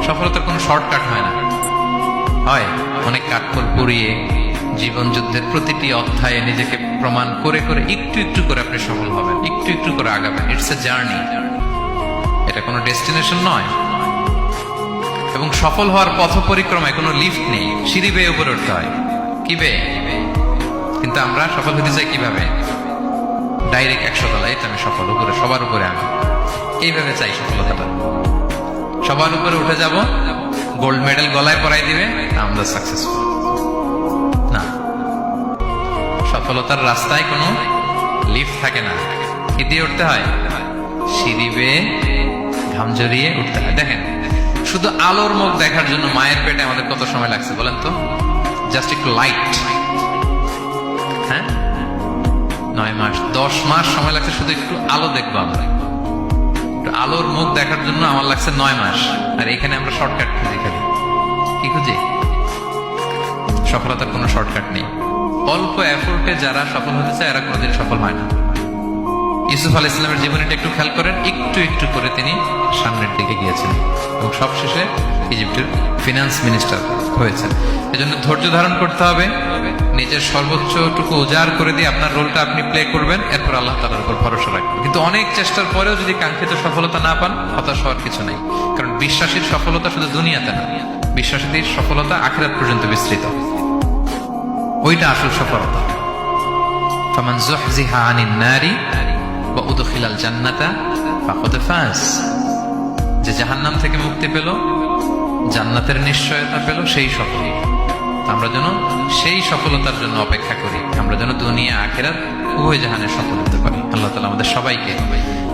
সফলতার কোনো শর্টকাট হয় না, হয় অনেক কাঠখড় পুড়িয়ে জীবন যুদ্ধের প্রতিটি অধ্যায়ে নিজেকে প্রমাণ করে করে একটু একটু করে আপনি সফল হবেন, একটু একটু করে আগাবেন। ইটস এ জার্নি, এটা কোনো ডেস্টিনেশন নয়। এবং সফল হওয়ার পথ পরিক্রমায় কোনো লিফট নেই, সিঁড়ি বেয়ে উপরে উঠতে হয়। কি বেয়ে? কিন্তু আমরা সফল হতে চাই কিভাবে? ডাইরেক্ট 100 তলায় আমি সফল, উপরে সবার উপরে আমি, এইভাবে চাই সফলতাটা। সবার উপরে উঠে যাব, গোল্ড মেডেল গলায় পরাই দিবে, আমরা সাকসেসফুল না। সফলতার রাস্তায় কোনো লিফট থাকে না। কি দিয়ে উঠতে হয়? সিঁড়ি বেয়ে ঘাম জড়িয়ে উঠতে হয়। দেখেন, শুধু আলোর মুখ দেখার জন্য মায়ের পেটে আমাদের কত সময় লাগছে বলেন তো? জাস্ট একটু লাইট, হ্যাঁ, 9 মাস 10 মাস সময় লাগছে শুধু একটু আলো দেখবো আমরা। একটু আলোর মুখ দেখার জন্য আমার লাগছে 9 মাস। আর এখানে আমরা শর্টকাট খুঁজি, খালি কি খুঁজি? সফলতার কোনো শর্টকাট নেই। অল্প এফোর্টে যারা সফল হতে চায় এরা কোনোদিন সফল হয় না। ইউসুফ আলাইহিস সালামের জীবনীটা একটু খেয়াল করেন, একটু একটু করে তিনি সামনের দিকে গিয়েছেন এবং সবশেষে ইজিপ্টের ফিনান্স মিনিস্টার হয়েছেন। এজন্য ধৈর্য ধারণ করতে হবে, নিজের সর্বোচ্চটুকু উজাড় করে দিয়ে আপনার রোলটা আপনি প্লে করবেন, এরপর আল্লাহ তাআলার উপর ভরসা রাখবেন। কিন্তু অনেক চেষ্টার পরেও যদি কাঙ্ক্ষিত সফলতা না পান, হতাশ হওয়ার কিছু নেই। কারণ বিশ্বাসীর সফলতা শুধু দুনিয়াতে না, বিশ্বাসীদের সফলতা আখিরাত পর্যন্ত বিস্তৃত। ওইটা আসল সফলতা। ফামান যুহজিহা আনিন নারি ওয়া উদখিলাল জান্নাতা ফাকাদ ফাজ। যে জাহান্নাম থেকে মুক্তি পেল, জান্নাতের নিশ্চয়তা পেল, সেই সফল। আমরা যেন সেই সফলতার জন্য অপেক্ষা করি, আমরা যেন দুনিয়া আখিরাত উভয় জাহানে সফল হতে পারি। আল্লাহ তাআলা আমাদের সবাইকে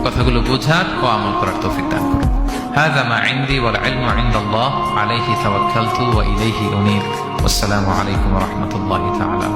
কথাগুলো বোঝার ও আমল করার তৌফিক দান করুন। হাযা মা ইনদি ওয়াল ইলমু ইনদাল্লাহ আলাইহি তাওয়াক্কালতু ওয়া ইলাইহি উনীব। ওয়াসসালামু আলাইকুম ওয়া রাহমাতুল্লাহি তাআলা।